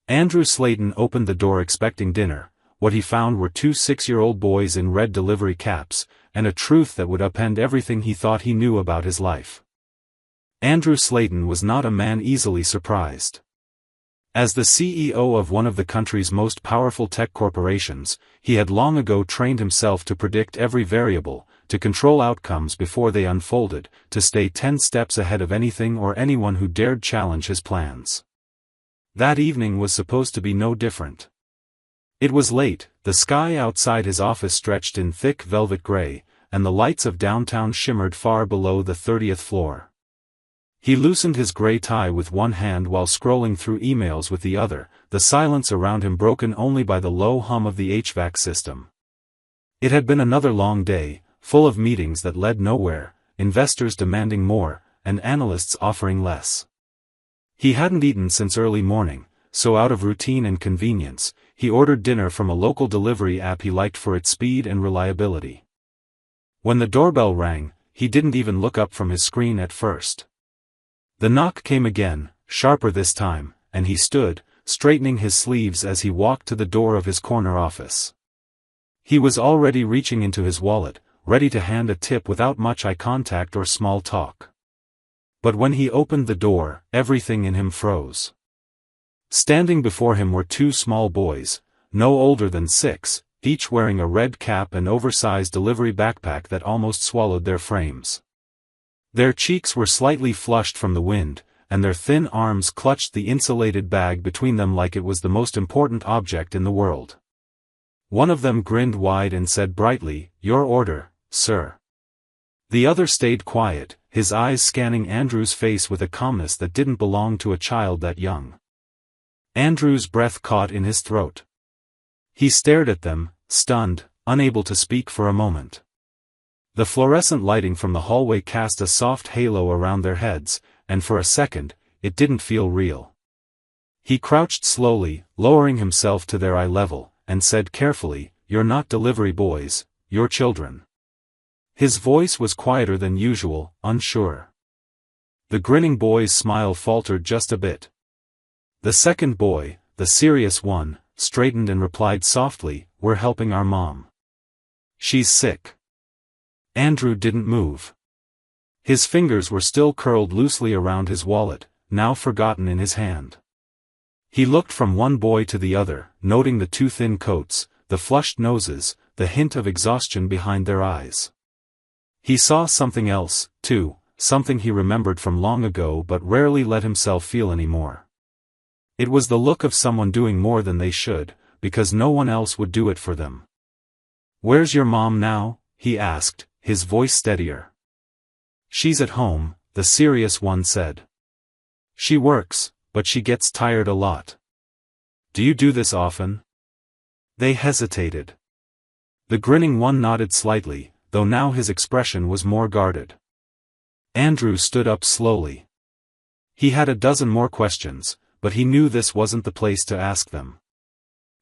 Andrew Slayton opened the door expecting dinner. What he found were two 6-year-old boys in red delivery caps, and a truth that would upend everything he thought he knew about his life. Andrew Slayton was not a man easily surprised. As the CEO of one of the country's most powerful tech corporations, he had long ago trained himself to predict every variable, to control outcomes before they unfolded, to stay 10 steps ahead of anything or anyone who dared challenge his plans. That evening was supposed to be no different. It was late, the sky outside his office stretched in thick velvet gray, and the lights of downtown shimmered far below the 30th floor. He loosened his gray tie with one hand while scrolling through emails with the other, the silence around him broken only by the low hum of the HVAC system. It had been another long day, full of meetings that led nowhere, investors demanding more, and analysts offering less. He hadn't eaten since early morning, so out of routine and convenience, he ordered dinner from a local delivery app he liked for its speed and reliability. When the doorbell rang, he didn't even look up from his screen at first. The knock came again, sharper this time, and he stood, straightening his sleeves as he walked to the door of his corner office. He was already reaching into his wallet, ready to hand a tip without much eye contact or small talk. But when he opened the door, everything in him froze. Standing before him were two small boys, no older than 6, each wearing a red cap and oversized delivery backpack that almost swallowed their frames. Their cheeks were slightly flushed from the wind, and their thin arms clutched the insulated bag between them like it was the most important object in the world. One of them grinned wide and said brightly, "Your order, sir." The other stayed quiet, his eyes scanning Andrew's face with a calmness that didn't belong to a child that young. Andrew's breath caught in his throat. He stared at them, stunned, unable to speak for a moment. The fluorescent lighting from the hallway cast a soft halo around their heads, and for a second, it didn't feel real. He crouched slowly, lowering himself to their eye level, and said carefully, "You're not delivery boys, you're children." His voice was quieter than usual, unsure. The grinning boy's smile faltered just a bit. The second boy, the serious one, straightened and replied softly, "We're helping our mom. She's sick." Andrew didn't move. His fingers were still curled loosely around his wallet, now forgotten in his hand. He looked from one boy to the other, noting the two thin coats, the flushed noses, the hint of exhaustion behind their eyes. He saw something else, too, something he remembered from long ago but rarely let himself feel anymore. It was the look of someone doing more than they should, because no one else would do it for them. "Where's your mom now?" he asked, his voice steadier. "She's at home," the serious one said. "She works, but she gets tired a lot." "Do you do this often?" They hesitated. The grinning one nodded slightly, though now his expression was more guarded. Andrew stood up slowly. He had a dozen more questions, but he knew this wasn't the place to ask them.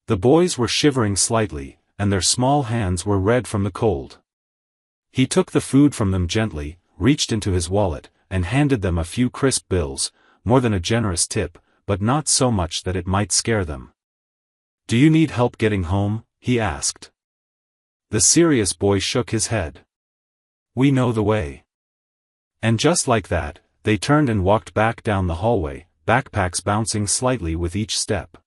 The boys were shivering slightly, and their small hands were red from the cold. He took the food from them gently, reached into his wallet, and handed them a few crisp bills, more than a generous tip, but not so much that it might scare them. "Do you need help getting home?" he asked. The serious boy shook his head. "We know the way." And just like that, they turned and walked back down the hallway, backpacks bouncing slightly with each step.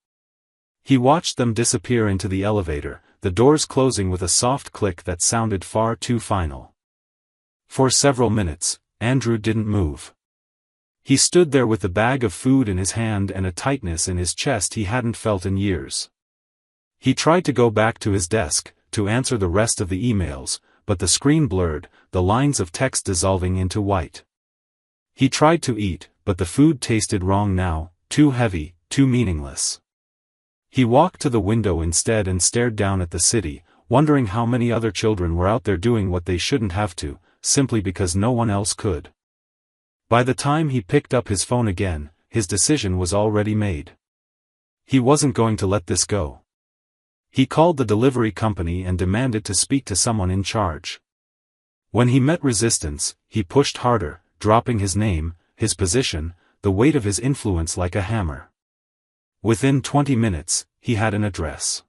He watched them disappear into the elevator, the doors closing with a soft click that sounded far too final. For several minutes, Andrew didn't move. He stood there with the bag of food in his hand and a tightness in his chest he hadn't felt in years. He tried to go back to his desk, to answer the rest of the emails, but the screen blurred, the lines of text dissolving into white. He tried to eat, but the food tasted wrong now, too heavy, too meaningless. He walked to the window instead and stared down at the city, wondering how many other children were out there doing what they shouldn't have to, simply because no one else could. By the time he picked up his phone again, his decision was already made. He wasn't going to let this go. He called the delivery company and demanded to speak to someone in charge. When he met resistance, he pushed harder, dropping his name, his position, the weight of his influence like a hammer. Within 20 minutes, he had an address.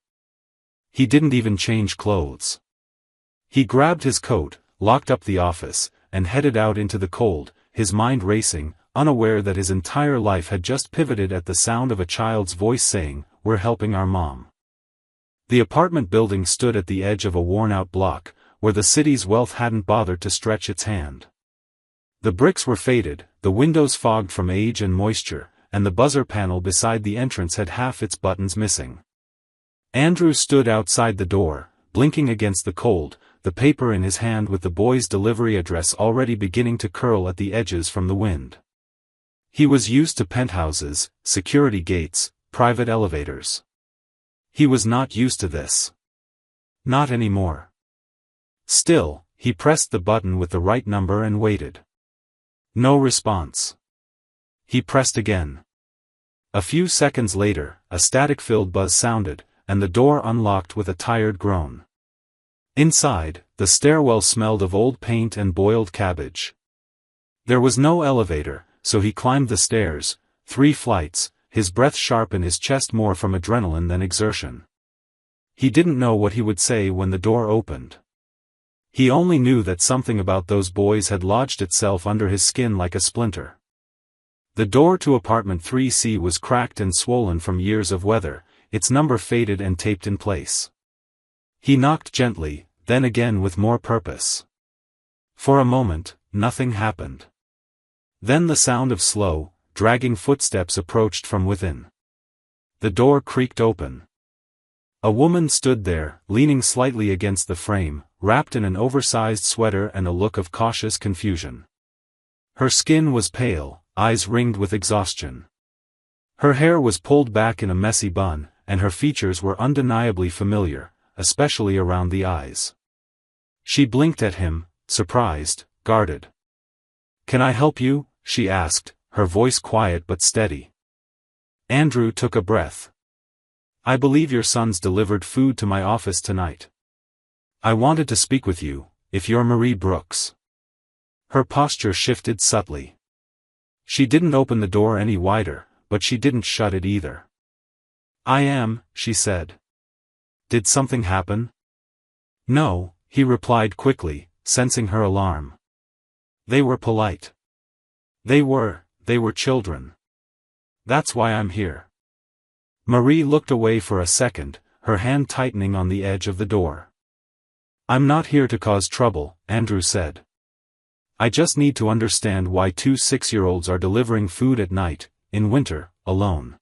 He didn't even change clothes. He grabbed his coat, locked up the office, and headed out into the cold, his mind racing, unaware that his entire life had just pivoted at the sound of a child's voice saying, "We're helping our mom." The apartment building stood at the edge of a worn-out block, where the city's wealth hadn't bothered to stretch its hand. The bricks were faded, the windows fogged from age and moisture, and the buzzer panel beside the entrance had half its buttons missing. Andrew stood outside the door, blinking against the cold, the paper in his hand with the boy's delivery address already beginning to curl at the edges from the wind. He was used to penthouses, security gates, private elevators. He was not used to this. Not anymore. Still, he pressed the button with the right number and waited. No response. He pressed again. A few seconds later, a static-filled buzz sounded, and the door unlocked with a tired groan. Inside, the stairwell smelled of old paint and boiled cabbage. There was no elevator, so he climbed the stairs, 3 flights, his breath sharp and his chest more from adrenaline than exertion. He didn't know what he would say when the door opened. He only knew that something about those boys had lodged itself under his skin like a splinter. The door to apartment 3C was cracked and swollen from years of weather, its number faded and taped in place. He knocked gently, then again with more purpose. For a moment, nothing happened. Then the sound of slow, dragging footsteps approached from within. The door creaked open. A woman stood there, leaning slightly against the frame, wrapped in an oversized sweater and a look of cautious confusion. Her skin was pale, eyes ringed with exhaustion. Her hair was pulled back in a messy bun, and her features were undeniably familiar, especially around the eyes. She blinked at him, surprised, guarded. "Can I help you?" she asked, her voice quiet but steady. Andrew took a breath. "I believe your sons delivered food to my office tonight. I wanted to speak with you, if you're Marie Brooks." Her posture shifted subtly. She didn't open the door any wider, but she didn't shut it either. "I am," she said. "Did something happen?" "No," he replied quickly, sensing her alarm. "They were polite. They were children. That's why I'm here." Marie looked away for a second, her hand tightening on the edge of the door. "I'm not here to cause trouble," Andrew said. "I just need to understand why 2 6-year-olds are delivering food at night, in winter, alone."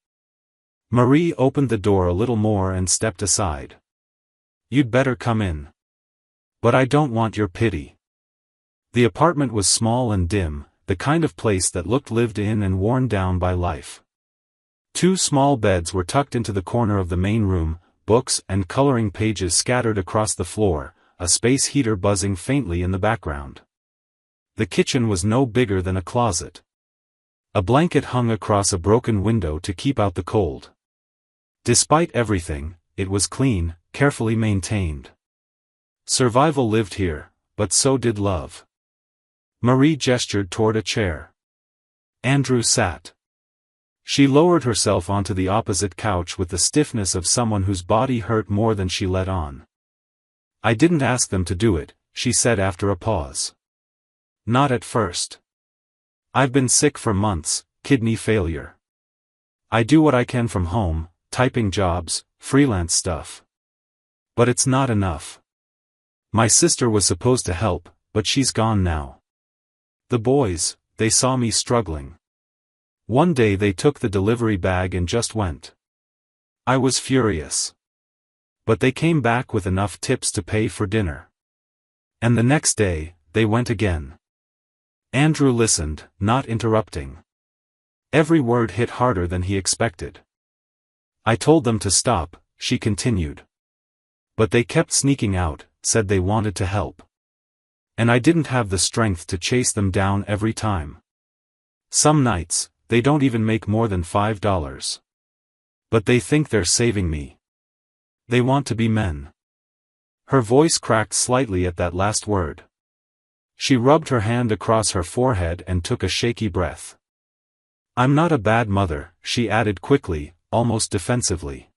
Marie opened the door a little more and stepped aside. "You'd better come in. But I don't want your pity." The apartment was small and dim, the kind of place that looked lived in and worn down by life. 2 small beds were tucked into the corner of the main room, books and coloring pages scattered across the floor, a space heater buzzing faintly in the background. The kitchen was no bigger than a closet. A blanket hung across a broken window to keep out the cold. Despite everything, it was clean, carefully maintained. Survival lived here, but so did love. Marie gestured toward a chair. Andrew sat. She lowered herself onto the opposite couch with the stiffness of someone whose body hurt more than she let on. "I didn't ask them to do it," she said after a pause. "Not at first. I've been sick for months, kidney failure. I do what I can from home, typing jobs, freelance stuff. But it's not enough. My sister was supposed to help, but she's gone now. The boys, they saw me struggling. One day they took the delivery bag and just went. I was furious. But they came back with enough tips to pay for dinner. And the next day, they went again." Andrew listened, not interrupting. Every word hit harder than he expected. "I told them to stop," she continued. "But they kept sneaking out, said they wanted to help. And I didn't have the strength to chase them down every time. Some nights, they don't even make more than $5. But they think they're saving me. They want to be men." Her voice cracked slightly at that last word. She rubbed her hand across her forehead and took a shaky breath. "I'm not a bad mother," she added quickly, almost defensively.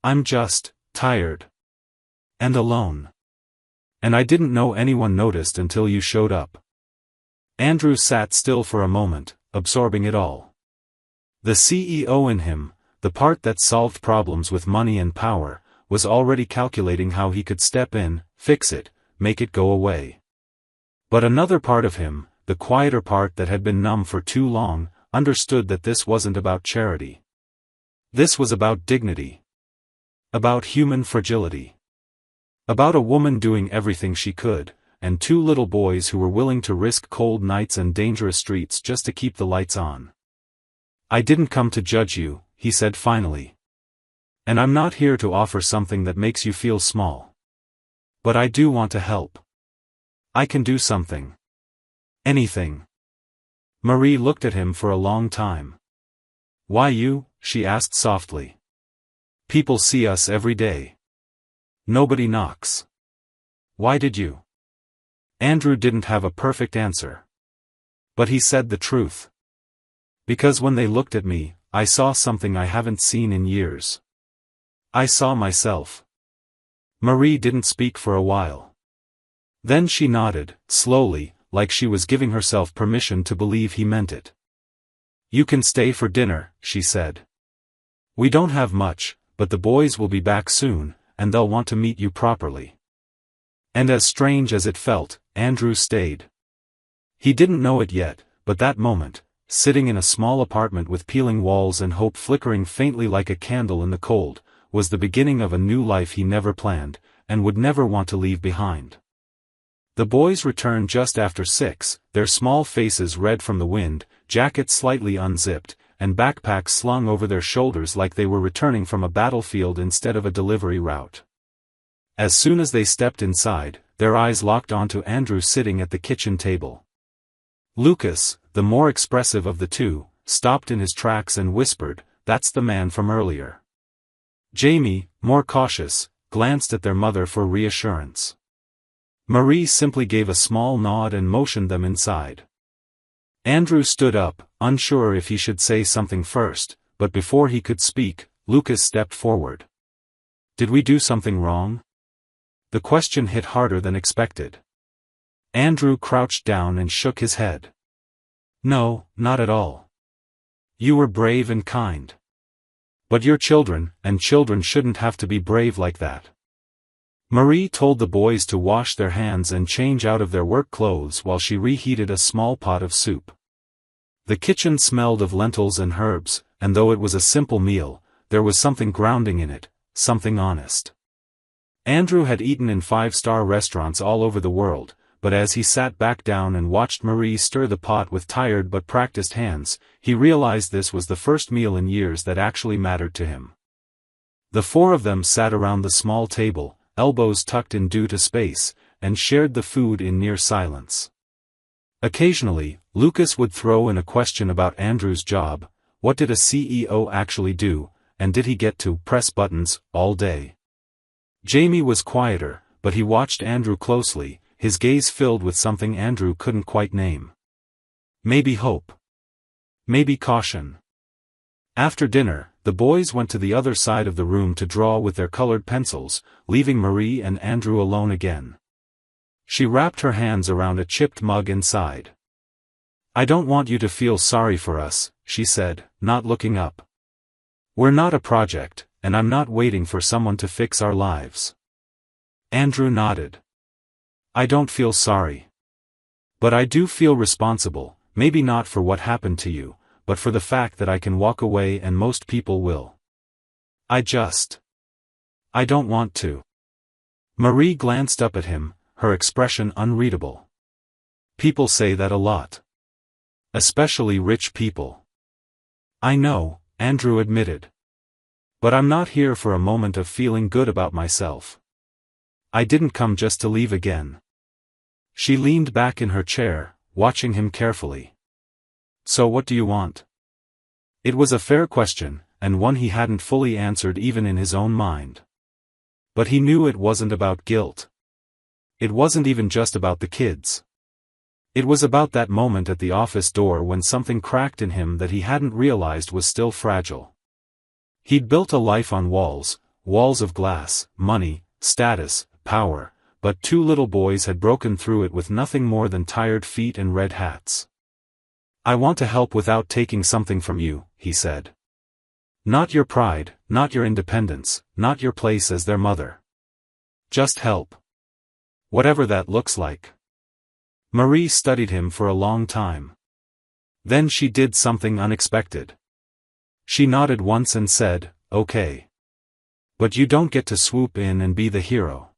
"I'm just tired. And alone. And I didn't know anyone noticed until you showed up." Andrew sat still for a moment, absorbing it all. The CEO in him, the part that solved problems with money and power, was already calculating how he could step in, fix it, make it go away. But another part of him, the quieter part that had been numb for too long, understood that this wasn't about charity. This was about dignity. About human fragility. About a woman doing everything she could, and two little boys who were willing to risk cold nights and dangerous streets just to keep the lights on. "I didn't come to judge you," he said finally. "And I'm not here to offer something that makes you feel small. But I do want to help. I can do something. Anything." Marie looked at him for a long time. "Why you?" she asked softly. "People see us every day. Nobody knocks. Why did you?" Andrew didn't have a perfect answer. But he said the truth. "Because when they looked at me, I saw something I haven't seen in years. I saw myself." Marie didn't speak for a while. Then she nodded, slowly, like she was giving herself permission to believe he meant it. "You can stay for dinner," she said. "We don't have much, but the boys will be back soon, and they'll want to meet you properly." And as strange as it felt, Andrew stayed. He didn't know it yet, but that moment, sitting in a small apartment with peeling walls and hope flickering faintly like a candle in the cold, was the beginning of a new life he never planned, and would never want to leave behind. The boys returned just after 6, their small faces red from the wind, jackets slightly unzipped, and backpacks slung over their shoulders like they were returning from a battlefield instead of a delivery route. As soon as they stepped inside, their eyes locked onto Andrew sitting at the kitchen table. Lucas, the more expressive of the two, stopped in his tracks and whispered, "That's the man from earlier." Jamie, more cautious, glanced at their mother for reassurance. Marie simply gave a small nod and motioned them inside. Andrew stood up, unsure if he should say something first, but before he could speak, Lucas stepped forward. "Did we do something wrong?" The question hit harder than expected. Andrew crouched down and shook his head. "No, not at all. You were brave and kind. But you're children, and children shouldn't have to be brave like that." Marie told the boys to wash their hands and change out of their work clothes while she reheated a small pot of soup. The kitchen smelled of lentils and herbs, and though it was a simple meal, there was something grounding in it, something honest. Andrew had eaten in 5-star restaurants all over the world, but as he sat back down and watched Marie stir the pot with tired but practiced hands, he realized this was the first meal in years that actually mattered to him. The four of them sat around the small table, elbows tucked in due to space, and shared the food in near silence. Occasionally, Lucas would throw in a question about Andrew's job: what did a CEO actually do, and did he get to press buttons all day? Jamie was quieter, but he watched Andrew closely, his gaze filled with something Andrew couldn't quite name. Maybe hope. Maybe caution. After dinner, the boys went to the other side of the room to draw with their colored pencils, leaving Marie and Andrew alone again. She wrapped her hands around a chipped mug inside. "I don't want you to feel sorry for us," she said, not looking up. "We're not a project, and I'm not waiting for someone to fix our lives." Andrew nodded. "I don't feel sorry. But I do feel responsible, maybe not for what happened to you, but for the fact that I can walk away and most people will. I don't want to." Marie glanced up at him, her expression unreadable. "People say that a lot. Especially rich people." "I know," Andrew admitted. "But I'm not here for a moment of feeling good about myself. I didn't come just to leave again." She leaned back in her chair, watching him carefully. "So what do you want?" It was a fair question, and one he hadn't fully answered even in his own mind. But he knew it wasn't about guilt. It wasn't even just about the kids. It was about that moment at the office door when something cracked in him that he hadn't realized was still fragile. He'd built a life on walls, walls of glass, money, status, power, but two little boys had broken through it with nothing more than tired feet and red hats. "I want to help without taking something from you," he said. "Not your pride, not your independence, not your place as their mother. Just help. Whatever that looks like." Marie studied him for a long time. Then she did something unexpected. She nodded once and said, "Okay. But you don't get to swoop in and be the hero."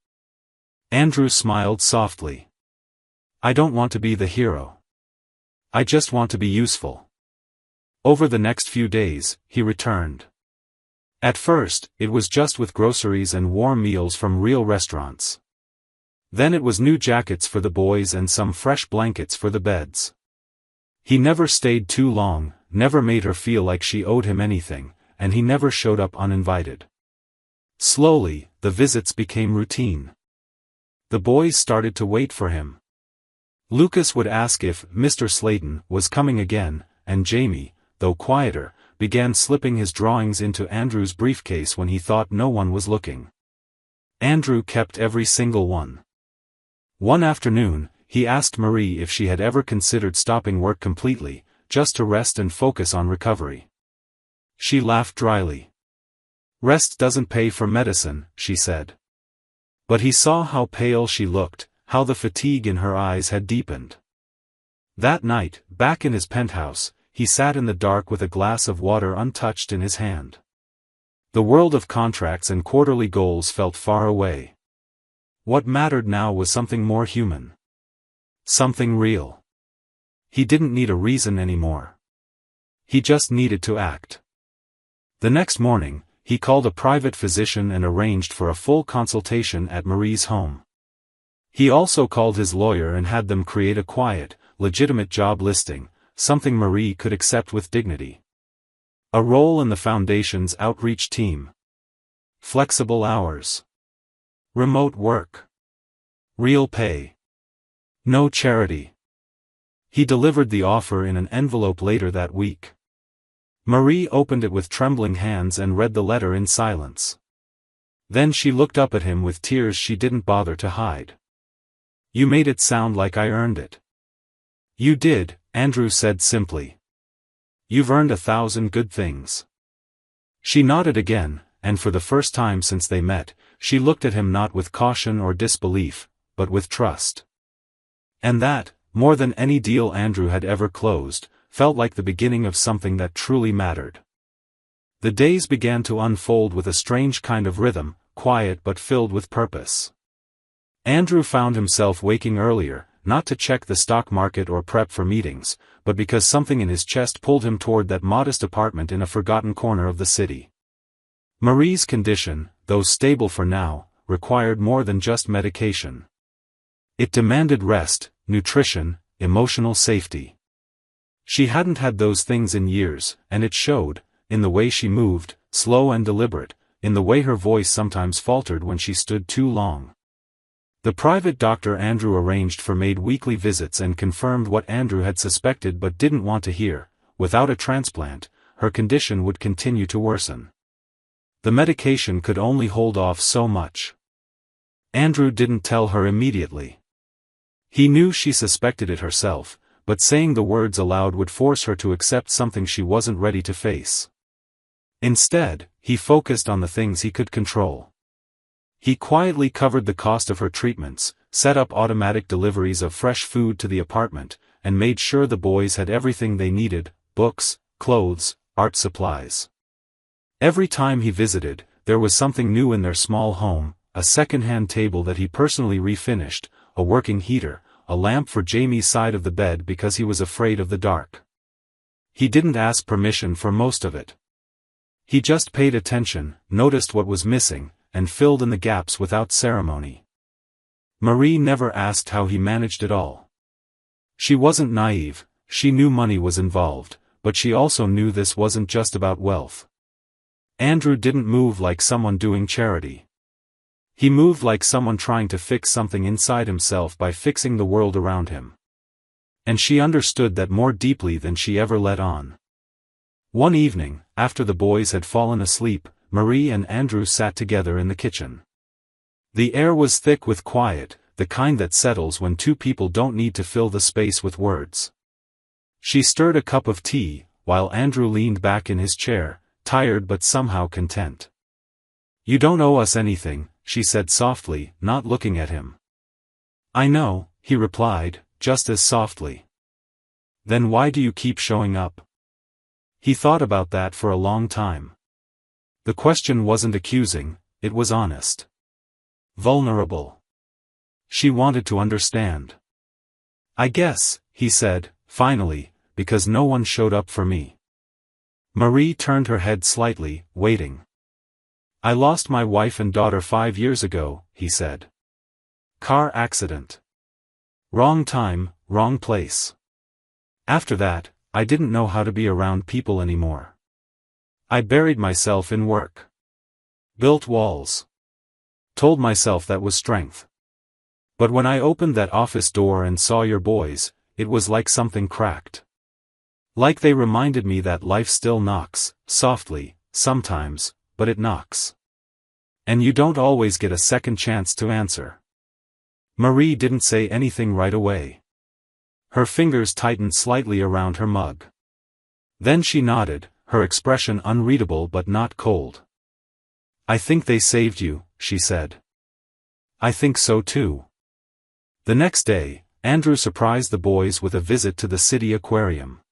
Andrew smiled softly. "I don't want to be the hero. I just want to be useful." Over the next few days, he returned. At first, it was just with groceries and warm meals from real restaurants. Then it was new jackets for the boys and some fresh blankets for the beds. He never stayed too long, never made her feel like she owed him anything, and he never showed up uninvited. Slowly, the visits became routine. The boys started to wait for him. Lucas would ask if Mr. Slayton was coming again, and Jamie, though quieter, began slipping his drawings into Andrew's briefcase when he thought no one was looking. Andrew kept every single one. One afternoon, he asked Marie if she had ever considered stopping work completely, just to rest and focus on recovery. She laughed dryly. "Rest doesn't pay for medicine," she said. But he saw how pale she looked, how the fatigue in her eyes had deepened. That night, back in his penthouse, he sat in the dark with a glass of water untouched in his hand. The world of contracts and quarterly goals felt far away. What mattered now was something more human. Something real. He didn't need a reason anymore. He just needed to act. The next morning, he called a private physician and arranged for a full consultation at Marie's home. He also called his lawyer and had them create a quiet, legitimate job listing, something Marie could accept with dignity. A role in the foundation's outreach team. Flexible hours. Remote work. Real pay. No charity. He delivered the offer in an envelope later that week. Marie opened it with trembling hands and read the letter in silence. Then she looked up at him with tears she didn't bother to hide. "You made it sound like I earned it." "You did," Andrew said simply. "You've earned 1,000 good things." She nodded again, and for the first time since they met, she looked at him not with caution or disbelief, but with trust. And that, more than any deal Andrew had ever closed, felt like the beginning of something that truly mattered. The days began to unfold with a strange kind of rhythm, quiet but filled with purpose. Andrew found himself waking earlier, not to check the stock market or prep for meetings, but because something in his chest pulled him toward that modest apartment in a forgotten corner of the city. Marie's condition, though stable for now, required more than just medication. It demanded rest, nutrition, emotional safety. She hadn't had those things in years, and it showed, in the way she moved, slow and deliberate, in the way her voice sometimes faltered when she stood too long. The private doctor Andrew arranged for made weekly visits and confirmed what Andrew had suspected but didn't want to hear: without a transplant, her condition would continue to worsen. The medication could only hold off so much. Andrew didn't tell her immediately. He knew she suspected it herself, but saying the words aloud would force her to accept something she wasn't ready to face. Instead, he focused on the things he could control. He quietly covered the cost of her treatments, set up automatic deliveries of fresh food to the apartment, and made sure the boys had everything they needed: books, clothes, art supplies. Every time he visited, there was something new in their small home: a second-hand table that he personally refinished, a working heater, a lamp for Jamie's side of the bed because he was afraid of the dark. He didn't ask permission for most of it. He just paid attention, noticed what was missing, and filled in the gaps without ceremony. Marie never asked how he managed it all. She wasn't naive, she knew money was involved, but she also knew this wasn't just about wealth. Andrew didn't move like someone doing charity. He moved like someone trying to fix something inside himself by fixing the world around him. And she understood that more deeply than she ever let on. One evening, after the boys had fallen asleep, Marie and Andrew sat together in the kitchen. The air was thick with quiet, the kind that settles when two people don't need to fill the space with words. She stirred a cup of tea, while Andrew leaned back in his chair, tired but somehow content. "You don't owe us anything," she said softly, not looking at him. "I know," he replied, just as softly. "Then why do you keep showing up?" He thought about that for a long time. The question wasn't accusing, it was honest. Vulnerable. She wanted to understand. "I guess," he said, finally, "because no one showed up for me." Marie turned her head slightly, waiting. "I lost my wife and daughter 5 years ago," he said. "Car accident. Wrong time, wrong place. After that, I didn't know how to be around people anymore. I buried myself in work. Built walls. Told myself that was strength. But when I opened that office door and saw your boys, it was like something cracked. Like they reminded me that life still knocks, softly, sometimes, but it knocks. And you don't always get a second chance to answer." Marie didn't say anything right away. Her fingers tightened slightly around her mug. Then she nodded, her expression unreadable but not cold. "I think they saved you," she said. "I think so too." The next day, Andrew surprised the boys with a visit to the city aquarium.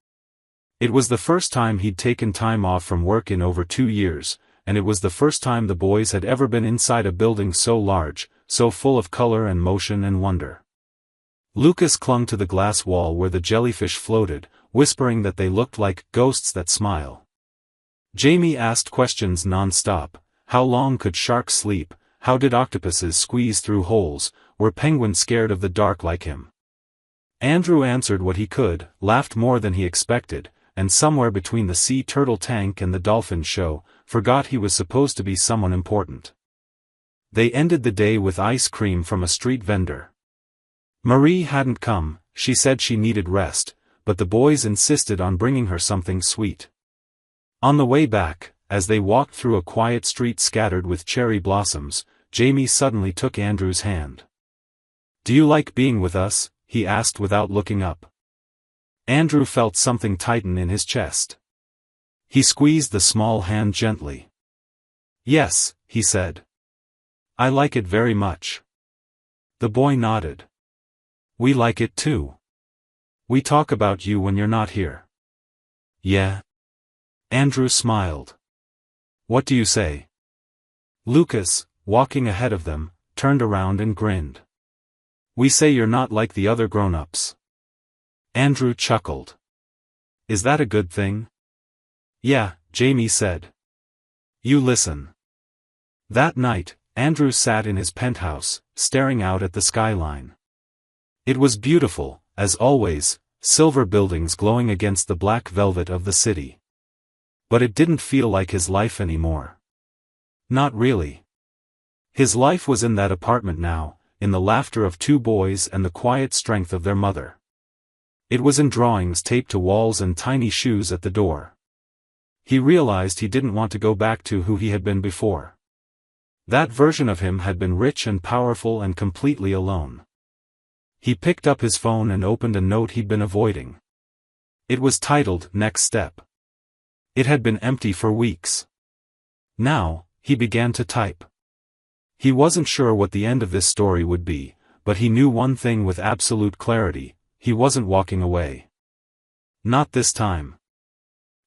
It was the first time he'd taken time off from work in over 2 years, and it was the first time the boys had ever been inside a building so large, so full of color and motion and wonder. Lucas clung to the glass wall where the jellyfish floated, whispering that they looked like ghosts that smile. Jamie asked questions non-stop. How long could sharks sleep? How did octopuses squeeze through holes? Were penguins scared of the dark like him? Andrew answered what he could, laughed more than he expected, and somewhere between the sea turtle tank and the dolphin show, forgot he was supposed to be someone important. They ended the day with ice cream from a street vendor. Marie hadn't come, she said she needed rest, but the boys insisted on bringing her something sweet. On the way back, as they walked through a quiet street scattered with cherry blossoms, Jamie suddenly took Andrew's hand. "Do you like being with us?" he asked without looking up. Andrew felt something tighten in his chest. He squeezed the small hand gently. "Yes," he said. "I like it very much." The boy nodded. "We like it too. We talk about you when you're not here." "Yeah?" Andrew smiled. "What do you say?" Lucas, walking ahead of them, turned around and grinned. "We say you're not like the other grown-ups." Andrew chuckled. "Is that a good thing?" "Yeah," Jamie said. "You listen." That night, Andrew sat in his penthouse, staring out at the skyline. It was beautiful, as always, silver buildings glowing against the black velvet of the city. But it didn't feel like his life anymore. Not really. His life was in that apartment now, in the laughter of 2 boys and the quiet strength of their mother. It was in drawings taped to walls and tiny shoes at the door. He realized he didn't want to go back to who he had been before. That version of him had been rich and powerful and completely alone. He picked up his phone and opened a note he'd been avoiding. It was titled "Next Step." It had been empty for weeks. Now, he began to type. He wasn't sure what the end of this story would be, but he knew one thing with absolute clarity: he wasn't walking away. Not this time.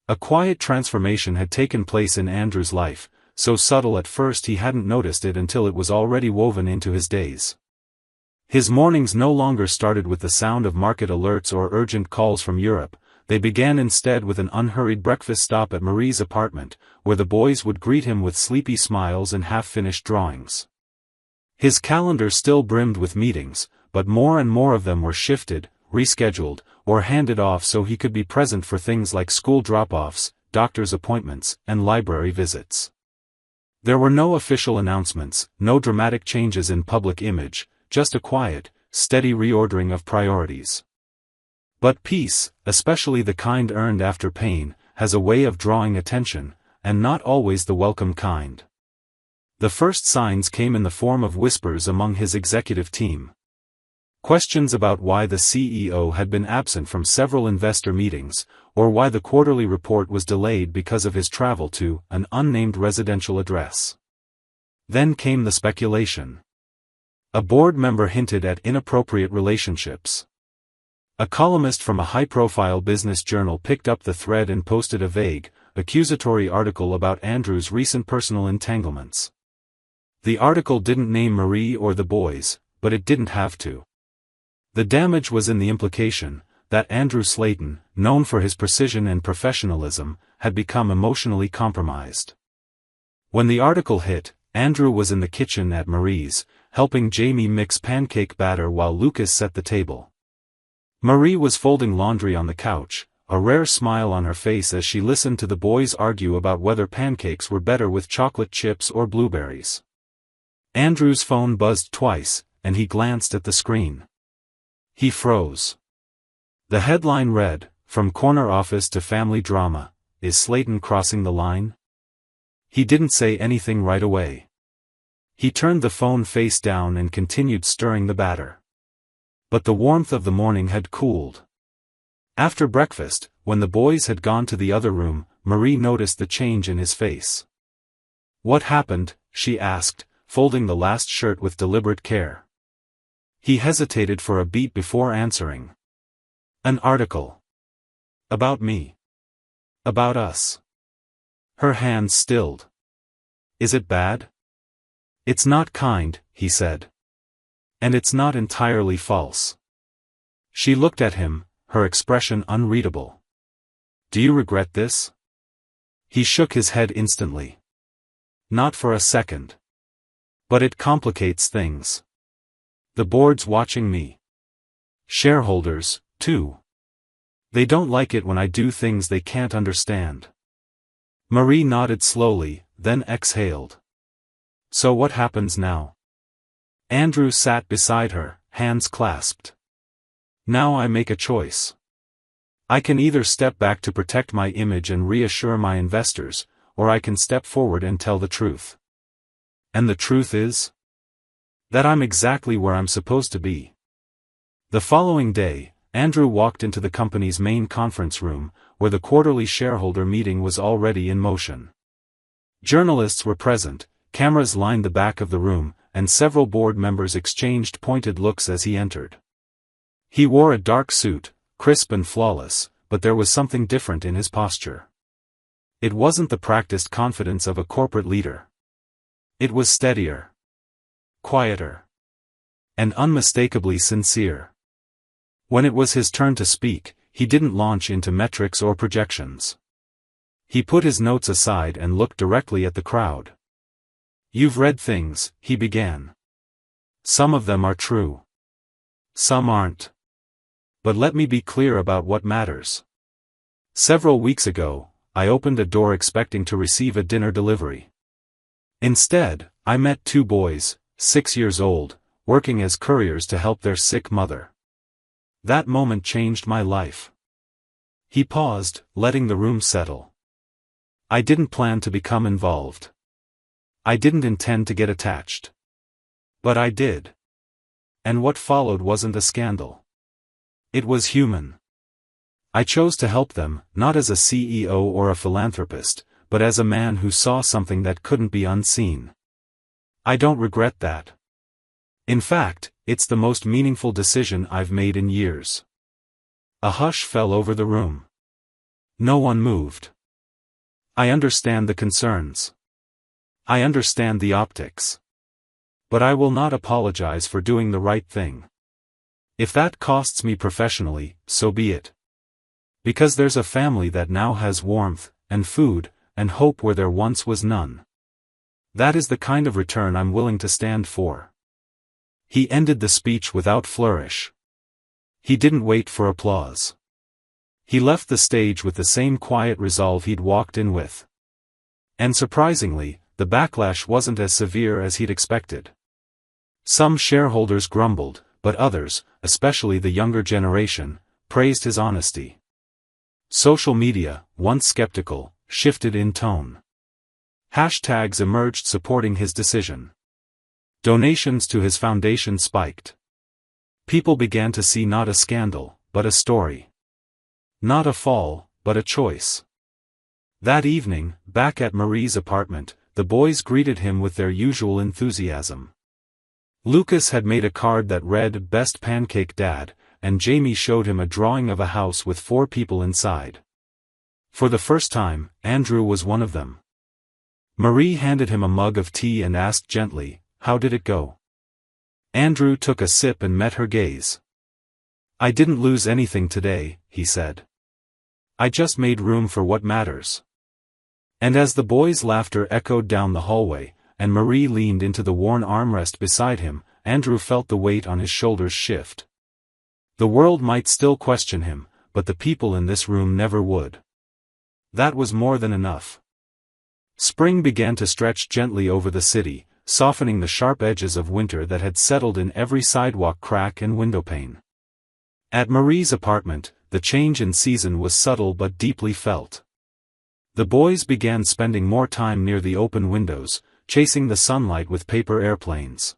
A quiet transformation had taken place in Andrew's life, so subtle at first he hadn't noticed it until it was already woven into his days. His mornings no longer started with the sound of market alerts or urgent calls from Europe. They began instead with an unhurried breakfast stop at Marie's apartment, where the boys would greet him with sleepy smiles and half-finished drawings. His calendar still brimmed with meetings, but more and more of them were shifted, rescheduled, or handed off so he could be present for things like school drop-offs, doctor's appointments, and library visits. There were no official announcements, no dramatic changes in public image, just a quiet, steady reordering of priorities. But peace, especially the kind earned after pain, has a way of drawing attention, and not always the welcome kind. The first signs came in the form of whispers among his executive team. Questions about why the CEO had been absent from several investor meetings, or why the quarterly report was delayed because of his travel to an unnamed residential address. Then came the speculation. A board member hinted at inappropriate relationships. A columnist from a high-profile business journal picked up the thread and posted a vague, accusatory article about Andrew's recent personal entanglements. The article didn't name Marie or the boys, but it didn't have to. The damage was in the implication that Andrew Slayton, known for his precision and professionalism, had become emotionally compromised. When the article hit, Andrew was in the kitchen at Marie's, helping Jamie mix pancake batter while Lucas set the table. Marie was folding laundry on the couch, a rare smile on her face as she listened to the boys argue about whether pancakes were better with chocolate chips or blueberries. Andrew's phone buzzed twice, and he glanced at the screen. He froze. The headline read, "From corner office to family drama, is Slayton crossing the line?" He didn't say anything right away. He turned the phone face down and continued stirring the batter. But the warmth of the morning had cooled. After breakfast, when the boys had gone to the other room, Marie noticed the change in his face. "What happened?" she asked, folding the last shirt with deliberate care. He hesitated for a beat before answering. "An article. About me. About us." Her hands stilled. "Is it bad?" "It's not kind," he said. "And it's not entirely false." She looked at him, her expression unreadable. "Do you regret this?" He shook his head instantly. "Not for a second. But it complicates things. The board's watching me. Shareholders, too. They don't like it when I do things they can't understand." Marie nodded slowly, then exhaled. "So what happens now?" Andrew sat beside her, hands clasped. "Now I make a choice. I can either step back to protect my image and reassure my investors, or I can step forward and tell the truth. And the truth is? That I'm exactly where I'm supposed to be." The following day, Andrew walked into the company's main conference room, where the quarterly shareholder meeting was already in motion. Journalists were present, cameras lined the back of the room, and several board members exchanged pointed looks as he entered. He wore a dark suit, crisp and flawless, but there was something different in his posture. It wasn't the practiced confidence of a corporate leader. It was steadier, quieter, and unmistakably sincere. When it was his turn to speak, he didn't launch into metrics or projections. He put his notes aside and looked directly at the crowd. "You've read things," he began. "Some of them are true. Some aren't. But let me be clear about what matters. Several weeks ago, I opened a door expecting to receive a dinner delivery. Instead, I met two boys, 6 years old, working as couriers to help their sick mother. That moment changed my life." He paused, letting the room settle. "I didn't plan to become involved. I didn't intend to get attached. But I did. And what followed wasn't a scandal. It was human. I chose to help them, not as a CEO or a philanthropist, but as a man who saw something that couldn't be unseen. I don't regret that. In fact, it's the most meaningful decision I've made in years." A hush fell over the room. No one moved. "I understand the concerns. I understand the optics. But I will not apologize for doing the right thing. If that costs me professionally, so be it. Because there's a family that now has warmth, and food, and hope where there once was none. That is the kind of return I'm willing to stand for." He ended the speech without flourish. He didn't wait for applause. He left the stage with the same quiet resolve he'd walked in with. And surprisingly, the backlash wasn't as severe as he'd expected. Some shareholders grumbled, but others, especially the younger generation, praised his honesty. Social media, once skeptical, shifted in tone. Hashtags emerged supporting his decision. Donations to his foundation spiked. People began to see not a scandal, but a story. Not a fall, but a choice. That evening, back at Marie's apartment, the boys greeted him with their usual enthusiasm. Lucas had made a card that read "Best Pancake Dad," and Jamie showed him a drawing of a house with 4 people inside. For the first time, Andrew was one of them. Marie handed him a mug of tea and asked gently, "How did it go?" Andrew took a sip and met her gaze. "I didn't lose anything today," he said. "I just made room for what matters." And as the boys' laughter echoed down the hallway, and Marie leaned into the worn armrest beside him, Andrew felt the weight on his shoulders shift. The world might still question him, but the people in this room never would. That was more than enough. Spring began to stretch gently over the city, softening the sharp edges of winter that had settled in every sidewalk crack and windowpane. At Marie's apartment, the change in season was subtle but deeply felt. The boys began spending more time near the open windows, chasing the sunlight with paper airplanes.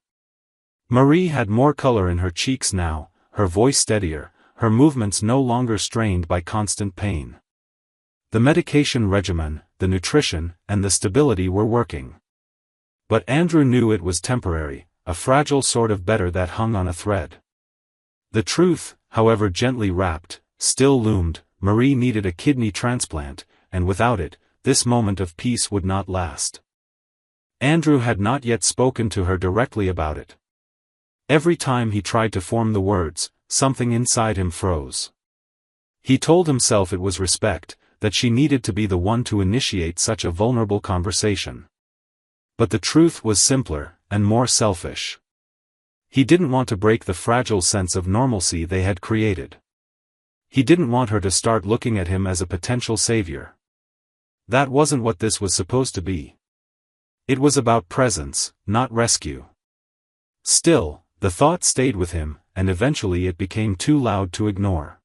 Marie had more color in her cheeks now, her voice steadier, her movements no longer strained by constant pain. The medication regimen, the nutrition, and the stability were working. But Andrew knew it was temporary, a fragile sort of better that hung on a thread. The truth, however gently wrapped, still loomed. Marie needed a kidney transplant, and without it, this moment of peace would not last. Andrew had not yet spoken to her directly about it. Every time he tried to form the words, something inside him froze. He told himself it was respect, that she needed to be the one to initiate such a vulnerable conversation. But the truth was simpler, and more selfish. He didn't want to break the fragile sense of normalcy they had created. He didn't want her to start looking at him as a potential savior. That wasn't what this was supposed to be. It was about presence, not rescue. Still, the thought stayed with him, and eventually it became too loud to ignore.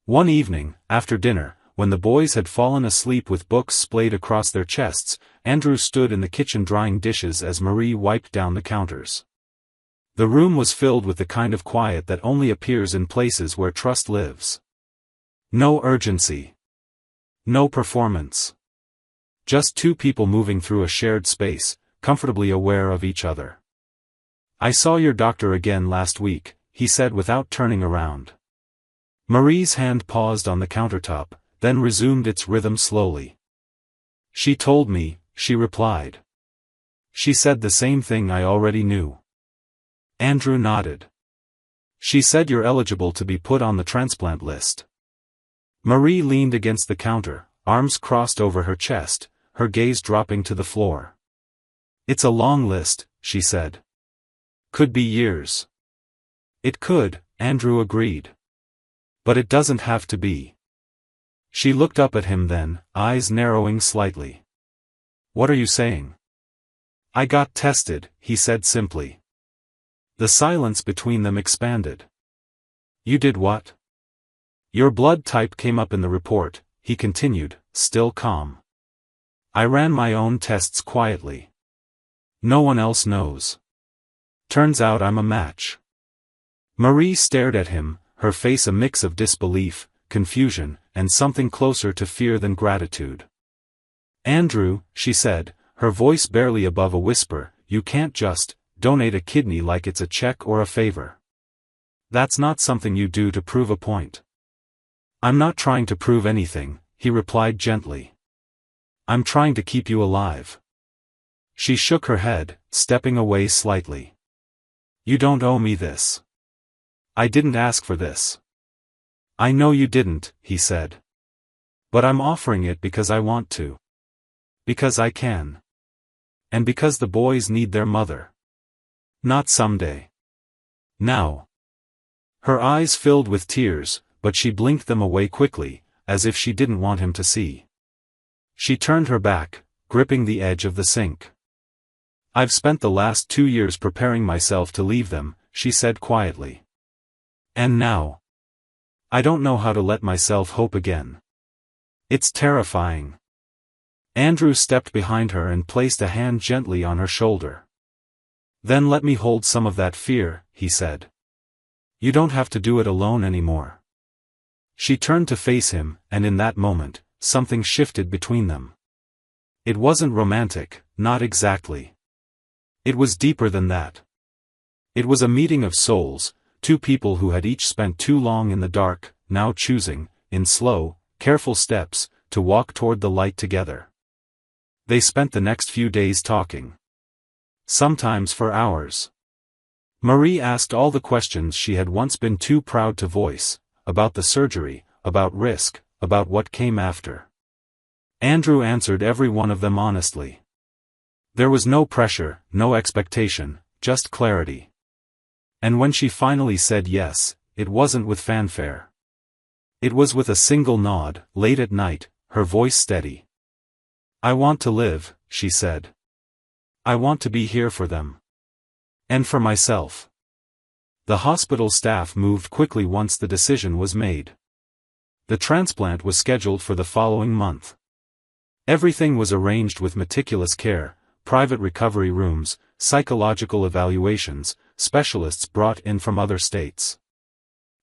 One evening, after dinner, when the boys had fallen asleep with books splayed across their chests, Andrew stood in the kitchen drying dishes as Marie wiped down the counters. The room was filled with the kind of quiet that only appears in places where trust lives. No urgency. No performance. Just 2 people moving through a shared space, comfortably aware of each other. "I saw your doctor again last week," he said without turning around. Marie's hand paused on the countertop, then resumed its rhythm slowly. "She told me," she replied. "She said the same thing I already knew." Andrew nodded. "She said you're eligible to be put on the transplant list." Marie leaned against the counter, arms crossed over her chest, her gaze dropping to the floor. "It's a long list," she said. "Could be years." "It could," Andrew agreed. "But it doesn't have to be." She looked up at him then, eyes narrowing slightly. "What are you saying?" "I got tested," he said simply. The silence between them expanded. "You did what?" "Your blood type came up in the report," he continued, still calm. "I ran my own tests quietly. No one else knows. Turns out I'm a match." Marie stared at him, her face a mix of disbelief, confusion, and something closer to fear than gratitude. "Andrew," she said, her voice barely above a whisper, "you can't just donate a kidney like it's a check or a favor. That's not something you do to prove a point." "I'm not trying to prove anything," he replied gently. "I'm trying to keep you alive." She shook her head, stepping away slightly. "You don't owe me this. I didn't ask for this." "I know you didn't," he said. "But I'm offering it because I want to. Because I can. And because the boys need their mother. Not someday. Now." Her eyes filled with tears, but she blinked them away quickly, as if she didn't want him to see. She turned her back, gripping the edge of the sink. "I've spent the last 2 years preparing myself to leave them," she said quietly. "And now, I don't know how to let myself hope again." It's terrifying. Andrew stepped behind her and placed a hand gently on her shoulder. Then let me hold some of that fear, he said. You don't have to do it alone anymore. She turned to face him, and in that moment, something shifted between them. It wasn't romantic, not exactly. It was deeper than that. It was a meeting of souls, two people who had each spent too long in the dark, now choosing, in slow, careful steps, to walk toward the light together. They spent the next few days talking. Sometimes for hours. Marie asked all the questions she had once been too proud to voice, about the surgery, about risk, about what came after. Andrew answered every one of them honestly. There was no pressure, no expectation, just clarity. And when she finally said yes, it wasn't with fanfare. It was with a single nod, late at night, her voice steady. I want to live, she said. I want to be here for them. And for myself. The hospital staff moved quickly once the decision was made. The transplant was scheduled for the following month. Everything was arranged with meticulous care, private recovery rooms, psychological evaluations, specialists brought in from other states.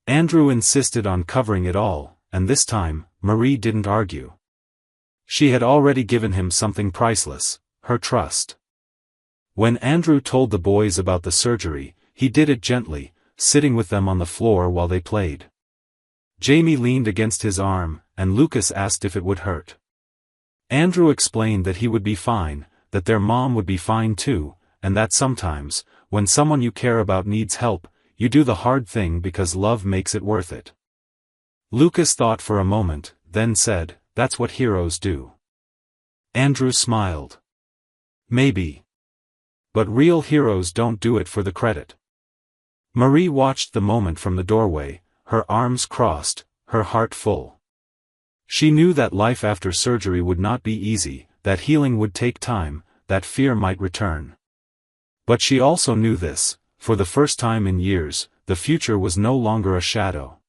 Andrew insisted on covering it all, and this time, Marie didn't argue. She had already given him something priceless, her trust. When Andrew told the boys about the surgery, he did it gently, sitting with them on the floor while they played. Jamie leaned against his arm, and Lucas asked if it would hurt. Andrew explained that he would be fine, that their mom would be fine too, and that sometimes, when someone you care about needs help, you do the hard thing because love makes it worth it. Lucas thought for a moment, then said, "That's what heroes do." Andrew smiled. Maybe. But real heroes don't do it for the credit. Marie watched the moment from the doorway, her arms crossed, her heart full. She knew that life after surgery would not be easy, that healing would take time, that fear might return. But she also knew this, for the first time in years, the future was no longer a shadow.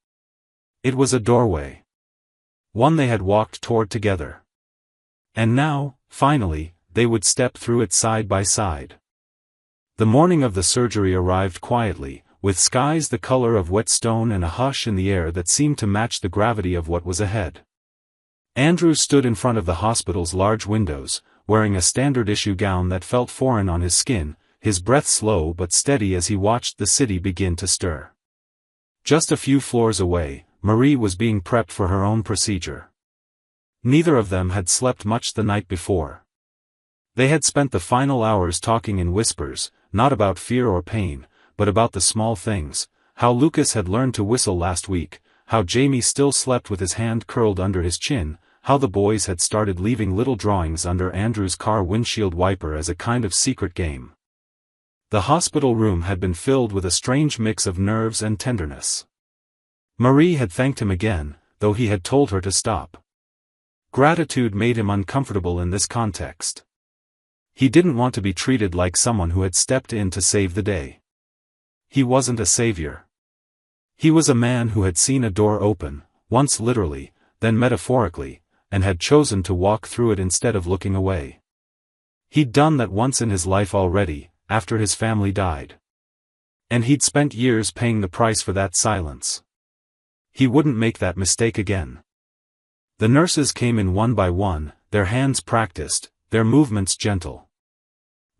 It was a doorway. One they had walked toward together. And now, finally, they would step through it side by side. The morning of the surgery arrived quietly, with skies the color of wet stone and a hush in the air that seemed to match the gravity of what was ahead. Andrew stood in front of the hospital's large windows, wearing a standard-issue gown that felt foreign on his skin, his breath slow but steady as he watched the city begin to stir. Just a few floors away, Marie was being prepped for her own procedure. Neither of them had slept much the night before. They had spent the final hours talking in whispers, not about fear or pain, but about the small things, how Lucas had learned to whistle last week, how Jamie still slept with his hand curled under his chin, how the boys had started leaving little drawings under Andrew's car windshield wiper as a kind of secret game. The hospital room had been filled with a strange mix of nerves and tenderness. Marie had thanked him again, though he had told her to stop. Gratitude made him uncomfortable in this context. He didn't want to be treated like someone who had stepped in to save the day. He wasn't a savior. He was a man who had seen a door open, once literally, then metaphorically, and had chosen to walk through it instead of looking away. He'd done that once in his life already, after his family died. And he'd spent years paying the price for that silence. He wouldn't make that mistake again. The nurses came in one by one, their hands practiced, their movements gentle.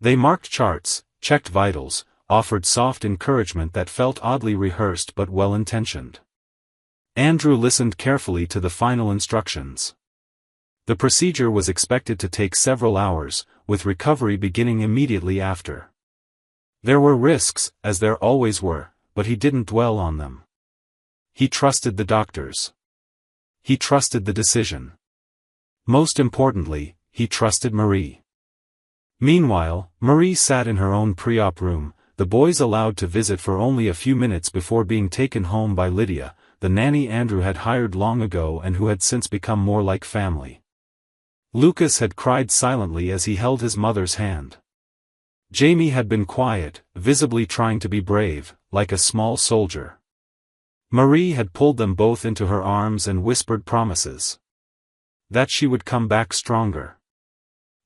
They marked charts, checked vitals, offered soft encouragement that felt oddly rehearsed but well-intentioned. Andrew listened carefully to the final instructions. The procedure was expected to take several hours, with recovery beginning immediately after. There were risks, as there always were, but he didn't dwell on them. He trusted the doctors. He trusted the decision. Most importantly, he trusted Marie. Meanwhile, Marie sat in her own pre-op room, the boys allowed to visit for only a few minutes before being taken home by Lydia, the nanny Andrew had hired long ago and who had since become more like family. Lucas had cried silently as he held his mother's hand. Jamie had been quiet, visibly trying to be brave, like a small soldier. Marie had pulled them both into her arms and whispered promises. That she would come back stronger.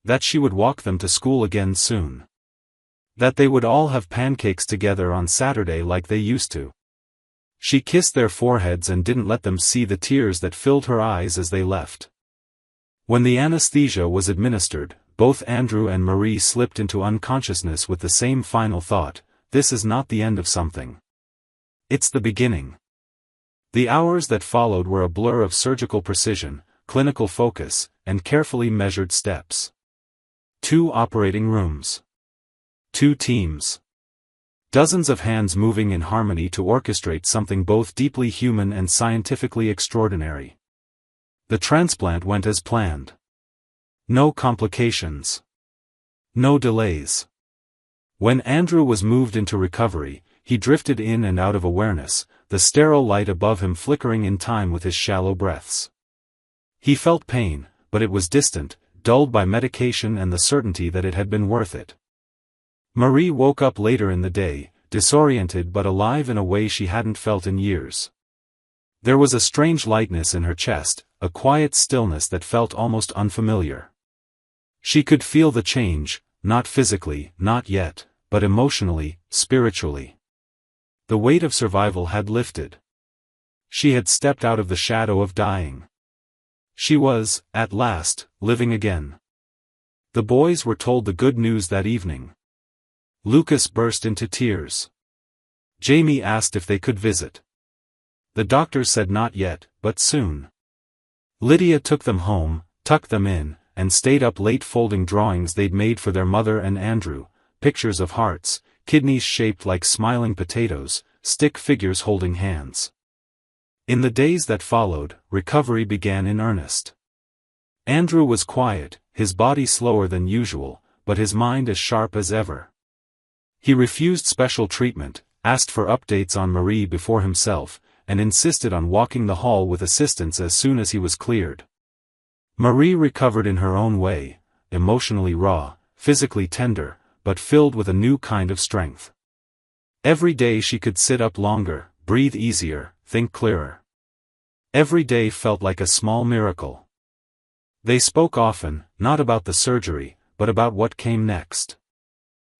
That she would walk them to school again soon. That they would all have pancakes together on Saturday like they used to. She kissed their foreheads and didn't let them see the tears that filled her eyes as they left. When the anesthesia was administered, both Andrew and Marie slipped into unconsciousness with the same final thought: this is not the end of something. It's the beginning. The hours that followed were a blur of surgical precision, clinical focus, and carefully measured steps. 2 operating rooms. 2 teams. Dozens of hands moving in harmony to orchestrate something both deeply human and scientifically extraordinary. The transplant went as planned. No complications. No delays. When Andrew was moved into recovery, he drifted in and out of awareness, the sterile light above him flickering in time with his shallow breaths. He felt pain, but it was distant, dulled by medication and the certainty that it had been worth it. Marie woke up later in the day, disoriented but alive in a way she hadn't felt in years. There was a strange lightness in her chest, a quiet stillness that felt almost unfamiliar. She could feel the change, not physically, not yet, but emotionally, spiritually. The weight of survival had lifted. She had stepped out of the shadow of dying. She was, at last, living again. The boys were told the good news that evening. Lucas burst into tears. Jamie asked if they could visit. The doctors said not yet, but soon. Lydia took them home, tucked them in, and stayed up late folding drawings they'd made for their mother and Andrew, pictures of hearts, kidneys shaped like smiling potatoes, stick figures holding hands. In the days that followed, recovery began in earnest. Andrew was quiet, his body slower than usual, but his mind as sharp as ever. He refused special treatment, asked for updates on Marie before himself, and insisted on walking the hall with assistance as soon as he was cleared. Marie recovered in her own way, emotionally raw, physically tender, but filled with a new kind of strength. Every day she could sit up longer, breathe easier, think clearer. Every day felt like a small miracle. They spoke often, not about the surgery, but about what came next.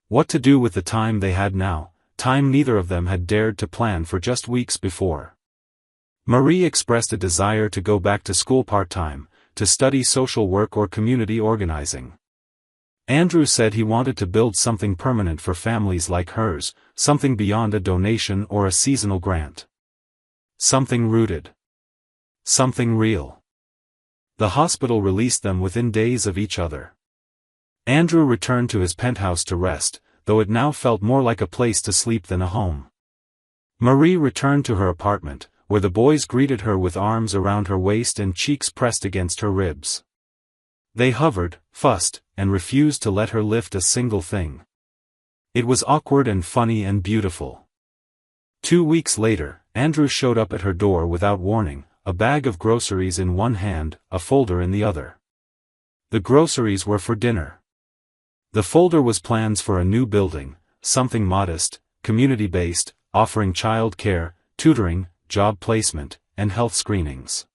What to do with the time they had now, time neither of them had dared to plan for just weeks before. Marie expressed a desire to go back to school part-time, to study social work or community organizing. Andrew said he wanted to build something permanent for families like hers, something beyond a donation or a seasonal grant. Something rooted. Something real. The hospital released them within days of each other. Andrew returned to his penthouse to rest, though it now felt more like a place to sleep than a home. Marie returned to her apartment, where the boys greeted her with arms around her waist and cheeks pressed against her ribs. They hovered, fussed, and refused to let her lift a single thing. It was awkward and funny and beautiful. 2 weeks later, Andrew showed up at her door without warning, a bag of groceries in one hand, a folder in the other. The groceries were for dinner. The folder was plans for a new building, something modest, community-based, offering child care, tutoring, job placement, and health screenings.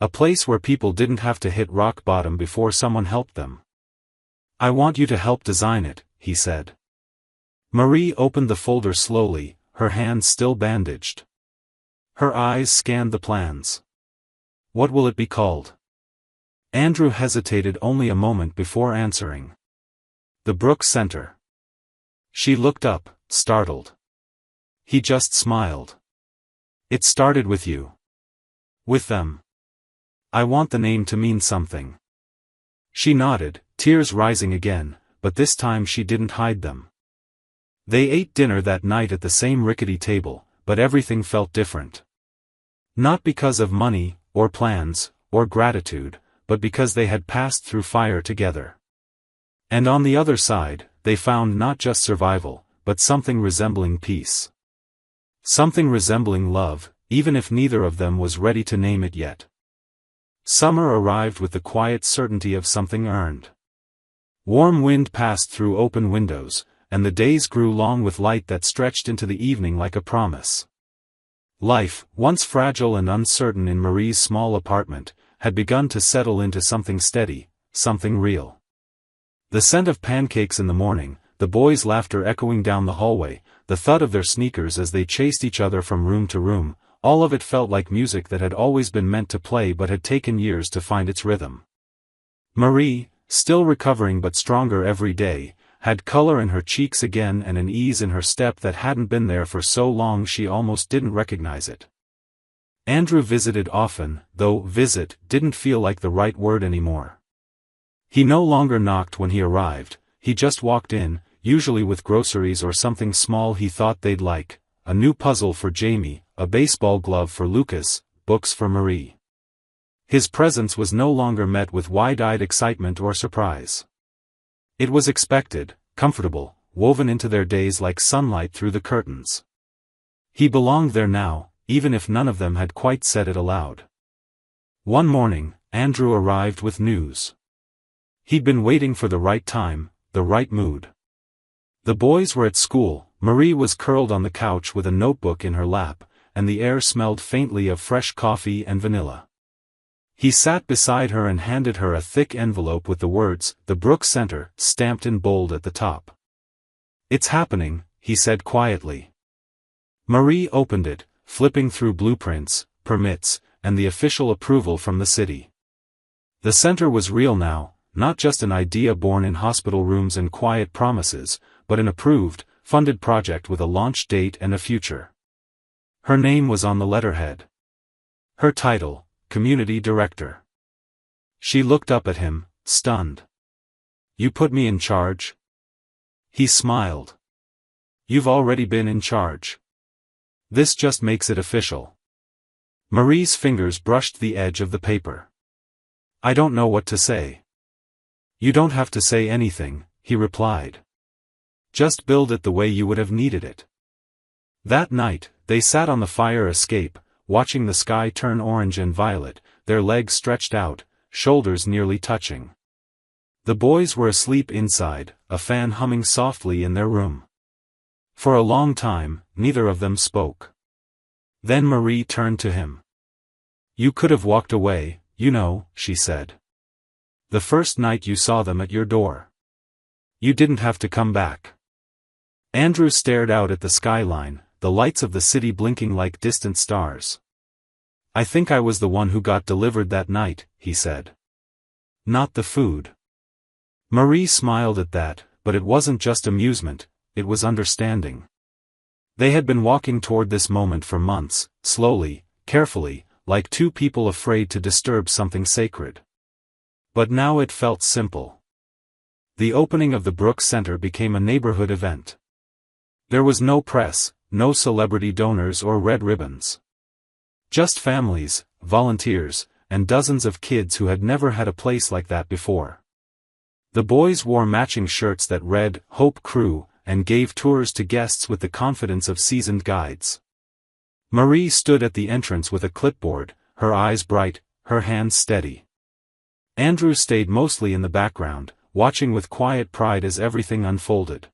A place where people didn't have to hit rock bottom before someone helped them. "I want you to help design it," he said. Marie opened the folder slowly, her hands still bandaged. Her eyes scanned the plans. "What will it be called?" Andrew hesitated only a moment before answering. "The Brooks Center." She looked up, startled. He just smiled. "It started with you. With them. I want the name to mean something." She nodded, tears rising again, but this time she didn't hide them. They ate dinner that night at the same rickety table, but everything felt different. Not because of money, or plans, or gratitude, but because they had passed through fire together. And on the other side, they found not just survival, but something resembling peace. Something resembling love, even if neither of them was ready to name it yet. Summer arrived with the quiet certainty of something earned. Warm wind passed through open windows, and the days grew long with light that stretched into the evening like a promise. Life, once fragile and uncertain in Marie's small apartment, had begun to settle into something steady, something real. The scent of pancakes in the morning, the boys' laughter echoing down the hallway, the thud of their sneakers as they chased each other from room to room, all of it felt like music that had always been meant to play but had taken years to find its rhythm. Marie, still recovering but stronger every day, had color in her cheeks again and an ease in her step that hadn't been there for so long she almost didn't recognize it. Andrew visited often, though visit didn't feel like the right word anymore. He no longer knocked when he arrived, he just walked in, usually with groceries or something small he thought they'd like, a new puzzle for Jamie, a baseball glove for Lucas, books for Marie. His presence was no longer met with wide-eyed excitement or surprise. It was expected, comfortable, woven into their days like sunlight through the curtains. He belonged there now, even if none of them had quite said it aloud. One morning, Andrew arrived with news. He'd been waiting for the right time, the right mood. The boys were at school, Marie was curled on the couch with a notebook in her lap, and the air smelled faintly of fresh coffee and vanilla. He sat beside her and handed her a thick envelope with the words, "The Brooks Center," stamped in bold at the top. "It's happening," he said quietly. Marie opened it, flipping through blueprints, permits, and the official approval from the city. The center was real now, not just an idea born in hospital rooms and quiet promises, but an approved, funded project with a launch date and a future. Her name was on the letterhead. Her title, Community Director. She looked up at him, stunned. "You put me in charge?" He smiled. "You've already been in charge. This just makes it official." Marie's fingers brushed the edge of the paper. "I don't know what to say." "You don't have to say anything," he replied. "Just build it the way you would have needed it." That night, they sat on the fire escape, watching the sky turn orange and violet, their legs stretched out, shoulders nearly touching. The boys were asleep inside, a fan humming softly in their room. For a long time, neither of them spoke. Then Marie turned to him. "You could have walked away, you know," she said. "The first night you saw them at your door. You didn't have to come back." Andrew stared out at the skyline, the lights of the city blinking like distant stars. "I think I was the one who got delivered that night," he said. "Not the food." Marie smiled at that, but it wasn't just amusement, it was understanding. They had been walking toward this moment for months, slowly, carefully, like two people afraid to disturb something sacred. But now it felt simple. The opening of the Brooks Center became a neighborhood event. There was no press, no celebrity donors or red ribbons. Just families, volunteers, and dozens of kids who had never had a place like that before. The boys wore matching shirts that read, "Hope Crew," and gave tours to guests with the confidence of seasoned guides. Marie stood at the entrance with a clipboard, her eyes bright, her hands steady. Andrew stayed mostly in the background, watching with quiet pride as everything unfolded.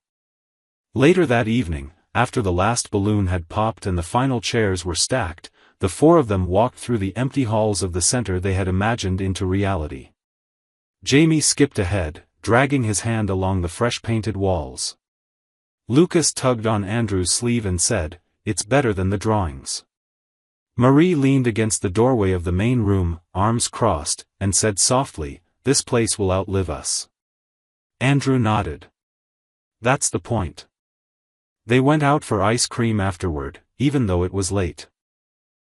Later that evening, after the last balloon had popped and the final chairs were stacked, the four of them walked through the empty halls of the center they had imagined into reality. Jamie skipped ahead, dragging his hand along the fresh-painted walls. Lucas tugged on Andrew's sleeve and said, "It's better than the drawings." Marie leaned against the doorway of the main room, arms crossed, and said softly, "This place will outlive us." Andrew nodded. "That's the point." They went out for ice cream afterward, even though it was late.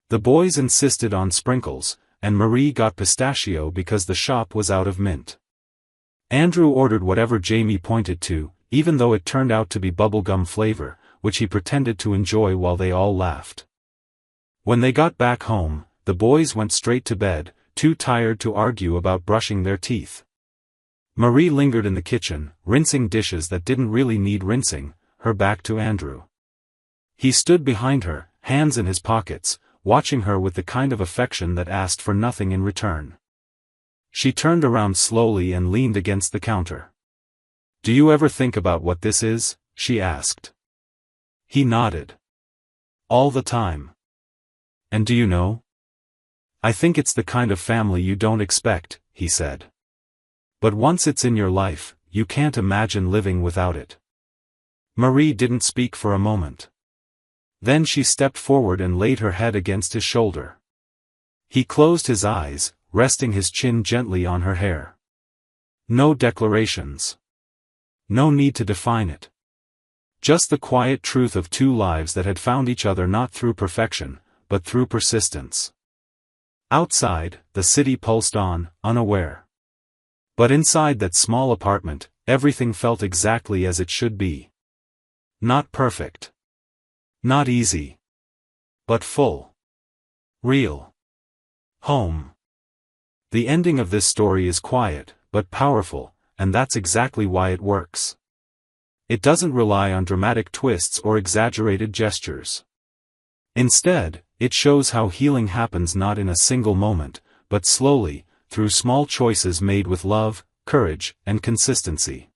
The boys insisted on sprinkles, and Marie got pistachio because the shop was out of mint. Andrew ordered whatever Jamie pointed to, even though it turned out to be bubblegum flavor, which he pretended to enjoy while they all laughed. When they got back home, the boys went straight to bed, too tired to argue about brushing their teeth. Marie lingered in the kitchen, rinsing dishes that didn't really need rinsing, her back to Andrew. He stood behind her, hands in his pockets, watching her with the kind of affection that asked for nothing in return. She turned around slowly and leaned against the counter. "Do you ever think about what this is?" she asked. He nodded. "All the time." "And do you know?" I think it's the kind of family you don't expect, he said. But once it's in your life, you can't imagine living without it. Marie didn't speak for a moment. Then she stepped forward and laid her head against his shoulder. He closed his eyes, resting his chin gently on her hair. No declarations. No need to define it. Just the quiet truth of two lives that had found each other not through perfection, but through persistence. Outside, the city pulsed on, unaware. But inside that small apartment, everything felt exactly as it should be. Not perfect. Not easy. But full. Real. Home. The ending of this story is quiet, but powerful, and that's exactly why it works. It doesn't rely on dramatic twists or exaggerated gestures. Instead, it shows how healing happens not in a single moment, but slowly, through small choices made with love, courage, and consistency.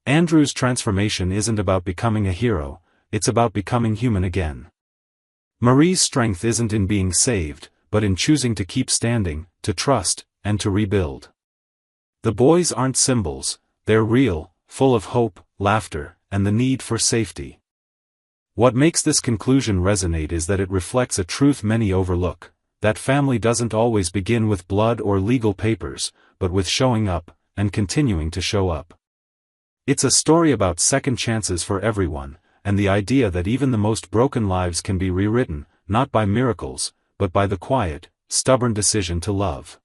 Andrew's transformation isn't about becoming a hero, it's about becoming human again. Marie's strength isn't in being saved, but in choosing to keep standing, to trust, and to rebuild. The boys aren't symbols, they're real, full of hope, laughter, and the need for safety. What makes this conclusion resonate is that it reflects a truth many overlook, that family doesn't always begin with blood or legal papers, but with showing up, and continuing to show up. It's a story about second chances for everyone, and the idea that even the most broken lives can be rewritten, not by miracles, but by the quiet, stubborn decision to love.